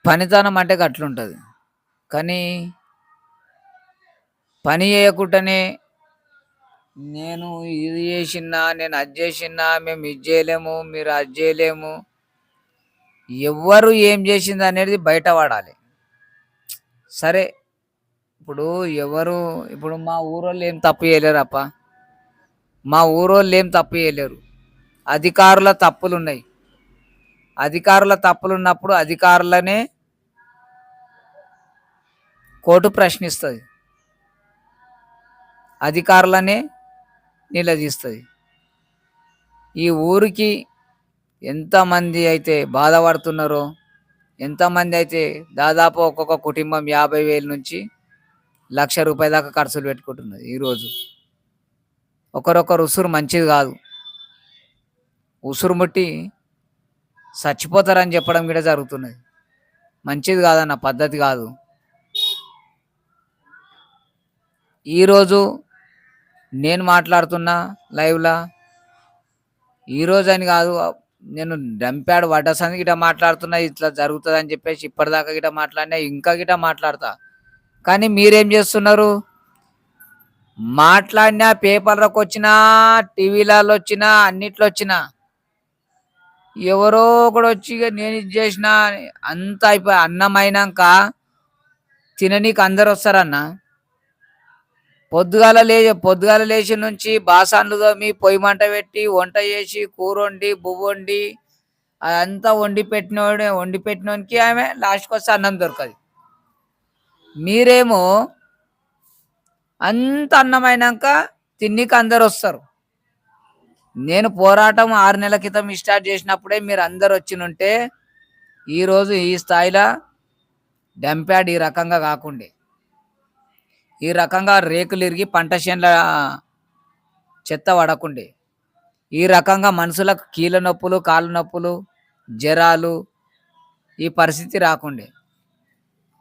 పనితనం అంటే గట్లుంటది. కానీ పని చేయకుండానే నేను ఇది చేసినా, నేను అది చేసినా, మేము ఇది చేయలేము, మీరు అది చేయలేము. ఎవ్వరు ఏం చేసిందనేది బయట పడాలి. సరే, ఇప్పుడు ఎవరు ఇప్పుడు మా ఊరోళ్ళు ఏం తప్పు చేయలేరప్ప. మా ఊరోళ్ళు ఏం తప్పు చేయలేరు. అధికారుల తప్పులున్నాయి. అధికారుల తప్పులున్నప్పుడు అధికారులనే కోర్టు ప్రశ్నిస్తది. అధికారులనే నిలదీస్తది. ఈ ఊరికి ఎంతమంది అయితే బాధపడుతున్నారో, ఎంతమంది అయితే దాదాపు ఒక్కొక్క కుటుంబం 50,000 నుంచి ₹1,00,000 దాకా ఖర్చులు పెట్టుకుంటున్నది ఈరోజు. ఒకరొకరు ఉసురు మంచిది కాదు. ఉసురు ముట్టి చచ్చిపోతారని చెప్పడం కూడా జరుగుతున్నది. మంచిది కాదన్న పద్ధతి కాదు. ఈరోజు నేను మాట్లాడుతున్నా లైవ్‌లా. ఈరోజు అని కాదు, నేను డంప్యాడ్ పడ్డ సంది గిట్ట మాట్లాడుతున్నా. ఇట్లా జరుగుతుందని చెప్పేసి ఇప్పటిదాకా గిట్ట మాట్లాడినా, ఇంకా గిట్ట మాట్లాడతా. కానీ మీరేం చేస్తున్నారు? మాట్లాడినా పేపర్లకు వచ్చినా, టీవీలలో వచ్చినా, అన్నిట్లో వచ్చినా ఎవరో ఒకడు వచ్చి ఇక నేను ఇది చేసిన అంతా అయిపోయి అన్నం అయినాక తిననీకి అందరు వస్తారన్న. పొద్దుగాల లేచి నుంచి బాసాన్లు తోమి పొయ్యి మంట పెట్టి వంట చేసి కూర వండి బువ్వండి అదంతా వండి పెట్టినోనికి ఆమె లాస్ట్కి వస్తే అన్నం దొరకదు. మీరేమో అంత అన్నమైనాక తిన్నీకి అందరు వస్తారు. నేను పోరాటం 6 నెలల క్రితం స్టార్ట్ చేసినప్పుడే మీరు అందరు వచ్చినుంటే ఈరోజు ఈ స్థాయిలో డంప్యాడ్ ఈ రకంగా కాకుండే. ఈ రకంగా రేకులు ఇరిగి పంట చేనుల చెత్త పడకుండే. ఈ రకంగా మనుషులకు కీళ్ళ నొప్పులు, కాళ్ళ నొప్పులు, జ్వరాలు ఈ పరిస్థితి రాకుండే.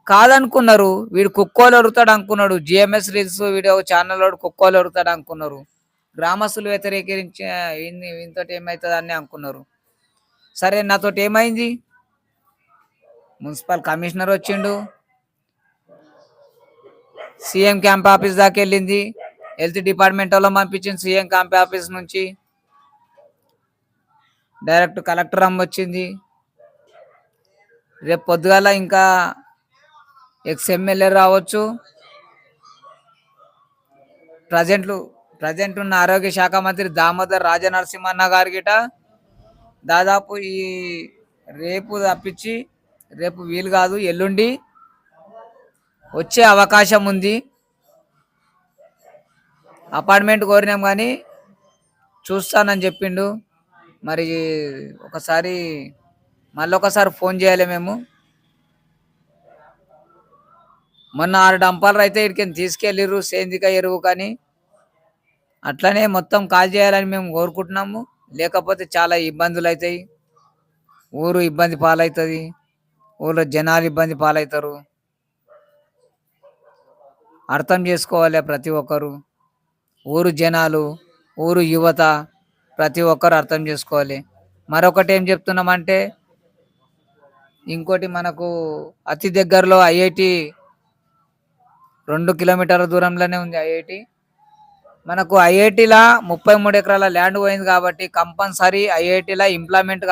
కాదనుకున్నారు. వీడు కుక్కోలు ఒరుతాడు అనుకున్నాడు. జిఎంఎస్ రీల్స్ వీడియో ఛానల్ వాడు కుక్కోలు ఒరుతాడు అనుకున్నారు. గ్రామస్తులు వ్యతిరేకించ వీనితోటి ఏమవుతుంది అని అనుకున్నారు. సరే, నాతోటి ఏమైంది? మున్సిపల్ కమిషనర్ వచ్చిండు, సీఎం క్యాంప్ ఆఫీస్ దాకా వెళ్ళింది, హెల్త్ డిపార్ట్మెంట్ వాళ్ళు పంపించింది. సీఎం క్యాంప్ ఆఫీస్ నుంచి డైరెక్ట్ కలెక్టర్ అమ్మ వచ్చింది. రేపు పొద్దుగాల ఇంకా ఎక్స్ఎమ్మెల్యే రావచ్చు. ప్రజెంట్ ఉన్న ఆరోగ్య శాఖ మంత్రి దామోదర్ రాజనరసింహన్న గారి గిట దాదాపు ఈ రేపు తప్పించి రేపు వీలు కాదు, ఎల్లుండి వచ్చే అవకాశం ఉంది. అపార్ట్మెంట్ కోరినాం కానీ చూస్తానని చెప్పిండు. మరి మళ్ళొకసారి ఫోన్ చేయాలి మేము. మొన్న 6 డంపాలు అయితే ఇక్కడికి తీసుకెళ్ళిర్రు సేంద్రియ ఎరువు, కానీ అట్లనే మొత్తం కాల్ చేయాలని మేము కోరుకుంటున్నాము. లేకపోతే చాలా ఇబ్బందులు అవుతాయి. ఊరు ఇబ్బంది పాలవుతుంది. ఊళ్ళో జనాలు ఇబ్బంది పాలవుతారు. అర్థం చేసుకోవాలి ప్రతి ఒక్కరు. ఊరు జనాలు, ఊరు యువత ప్రతి ఒక్కరు అర్థం చేసుకోవాలి. మరొకటి ఏం చెప్తున్నామంటే, ఇంకోటి మనకు అతి దగ్గరలో ఐఐటి 2 కిలోమీటర్ల దూరంలోనే ఉంది ఐఐటి. మనకు ఐఐటిలా 33 ఎకరాల ల్యాండ్ పోయింది కాబట్టి కంపల్సరీ ఐఐటిలా ఇంప్లాయ్మెంట్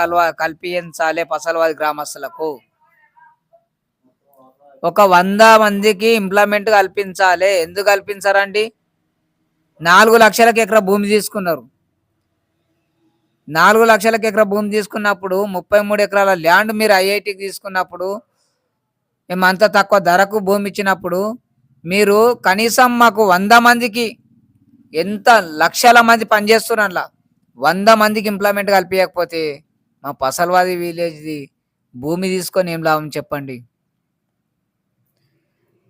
కల్పించాలి పసలవాది గ్రామస్తులకు. ఒక 100 మందికి ఇంప్లాయ్మెంట్ కల్పించాలి. ఎందుకు కల్పించారండి? 4 లక్షలకు ఎకరా భూమి తీసుకున్నారు. 4 లక్షలకు ఎకరా భూమి తీసుకున్నప్పుడు 33 ఎకరాల ల్యాండ్ మీరు ఐఐటికి తీసుకున్నప్పుడు, మేము అంత తక్కువ ధరకు భూమి ఇచ్చినప్పుడు మీరు కనీసం మాకు 100 మందికి, ఎంత లక్షల మంది పనిచేస్తున్నారు, 100 మందికి ఇంప్లాయ్మెంట్ కల్పించకపోతే మా పసల్వాది విలేజ్ది భూమి తీసుకొని ఏం లాభం చెప్పండి?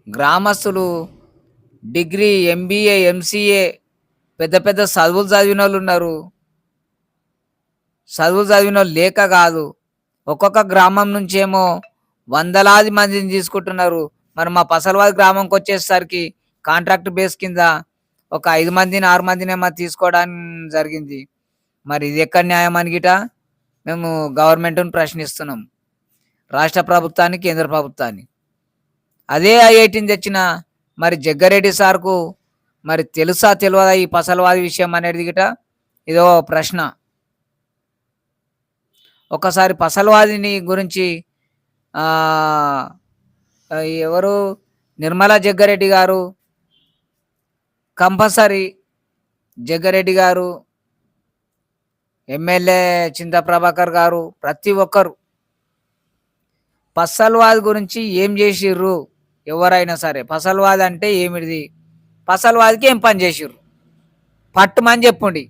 గ్రామస్తులు డిగ్రీ, ఎంబీఏ, ఎంసీఏ పెద్ద పెద్ద చదువులు చదివిన వాళ్ళు ఉన్నారు. చదువులు చదివిన వాళ్ళు లేక కాదు, ఒక్కొక్క గ్రామం నుంచేమో వందలాది మందిని తీసుకుంటున్నారు. మరి మా పసల్వాది గ్రామంకి వచ్చేసరికి కాంట్రాక్ట్ బేస్ కింద ఒక 5 మందిని 6 మందిని ఏమో తీసుకోవడానికి జరిగింది. మరి ఇది ఎక్కడ న్యాయం అని గిట మేము గవర్నమెంట్ను ప్రశ్నిస్తున్నాం. రాష్ట్ర ప్రభుత్వాన్ని, కేంద్ర ప్రభుత్వాన్ని. అదే ఐఐటీని తెచ్చిన మరి జగ్గారెడ్డి సార్కు మరి తెలుసా తెలియదా ఈ పసలవాది విషయం అనేది గిట ఇదో ప్రశ్న. ఒకసారి పసలవాదిని గురించి ఎవరు నిర్మలా జగ్గారెడ్డి గారు, కంపల్సరీ జగ్గారెడ్డి గారు, ఎమ్మెల్యే చింతా ప్రభాకర్ గారు, ప్రతి ఒక్కరు పసల్వాది గురించి ఏం చేసిర్రు, ఎవరైనా సరే పసల్వాది అంటే ఏమిటిది, పసల్వాదికి ఏం పని చేసిర్రు పట్టుమని చెప్పుండి.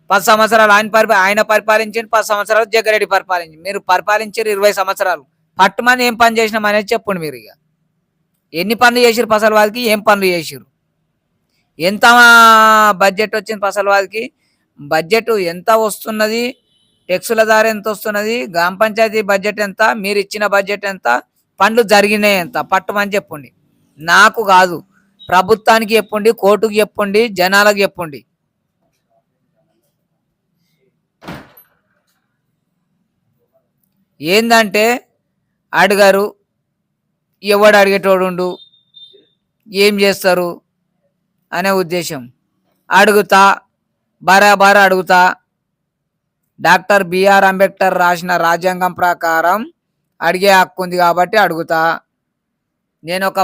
10 సంవత్సరాలు ఆయన పరిపాలించింది, 10 సంవత్సరాలు జగ్గారెడ్డి పరిపాలించింది. మీరు పరిపాలించారు 20 సంవత్సరాలు. పట్టుమని ఏం పని చేసినాం అనేది చెప్పండి. మీరు ఇక ఎన్ని పనులు చేసిరు పసల్వాదికి, ఏం పనులు చేసిరు, ఎంత బడ్జెట్ వచ్చింది పసల్వాదికి, బడ్జెట్ ఎంత వస్తున్నది, టెక్సుల ద్వారా ఎంత వస్తున్నది, గ్రామ పంచాయతీ బడ్జెట్ ఎంత, మీరు ఇచ్చిన బడ్జెట్ ఎంత, పనులు జరిగినాయి ఎంత, పట్టుమని చెప్పండి. నాకు కాదు, ప్రభుత్వానికి చెప్పండి, కోర్టుకు చెప్పండి, జనాలకు చెప్పండి. ఏందంటే అడిగారు, ఎవడు అడిగేటోడు, ఏం చేస్తారు అనే ఉద్దేశం. అడుగుతా, బరాబర్ అడుగుతా. డాక్టర్ బిఆర్ అంబేద్కర్ రాసిన రాజ్యాంగం ప్రకారం అడిగే హక్కు ఉంది కాబట్టి అడుగుతా. నేను ఒక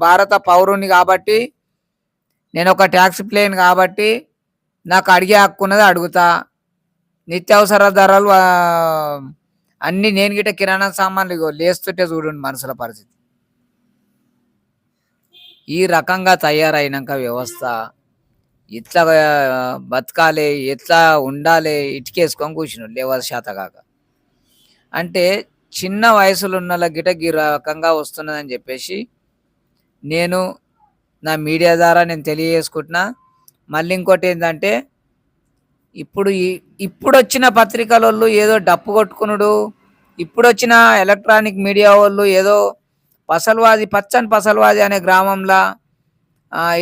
భారత పౌరుని కాబట్టి, నేను ఒక ట్యాక్స్ ప్లేన్ కాబట్టి నాకు అడిగే హక్కు ఉన్నది, అడుగుతా. నిత్యావసర ధరలు అన్నీ నేను గిట్ట కిరాణా సామాన్లు లేస్తుంటే చూడండి మనుషుల పరిస్థితి. ఈ రకంగా తయారైనాక వ్యవస్థ ఇట్లా బతకాలి, ఎట్లా ఉండాలి, ఇటుకేసుకొని కూర్చున్నాడు లేవర్ శాత కాక. అంటే చిన్న వయసులో ఉన్న గిట ఈ రకంగా వస్తున్నదని చెప్పేసి నేను నా మీడియా ద్వారా నేను తెలియజేసుకుంటున్నా. మళ్ళీ ఇంకోటి ఏంటంటే, ఇప్పుడు వచ్చిన పత్రికల వాళ్ళు ఏదో డప్పు కొట్టుకునుడు, ఇప్పుడు వచ్చిన ఎలక్ట్రానిక్ మీడియా వాళ్ళు ఏదో పసల్వాది, పచ్చని పసల్వాది అనే గ్రామంలో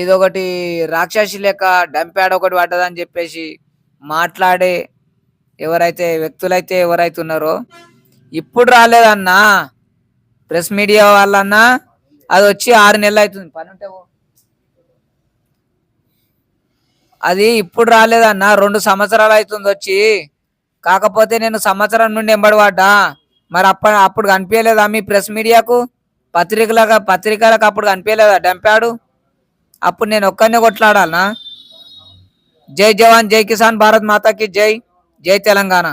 ఇదొకటి రాక్షసి లెక్క డంప్యాడ్ ఒకటి పడ్డదని చెప్పేసి మాట్లాడే వ్యక్తులైతే ఎవరైతే ఉన్నారో, ఇప్పుడు రాలేదన్నా ప్రెస్ మీడియా వాళ్ళన్నా, అది వచ్చి 6 నెలలు అవుతుంది. పని ఉంటే అది ఇప్పుడు రాలేదన్నా, 2 సంవత్సరాలు అవుతుంది వచ్చి. కాకపోతే నేను సంవత్సరం నుండి ఎంబడిపడ్డా. మరి అప్పుడు కనిపించలేదా మీ ప్రెస్ మీడియాకు, పత్రికలకు అప్పుడు కనిపించలేదా డంపాడు? అప్పుడు నేను ఒక్కరినే కొట్లాడాలనా? జై జవాన్ జై కిసాన్, భారత్ మాతాకి జై, జై తెలంగాణ.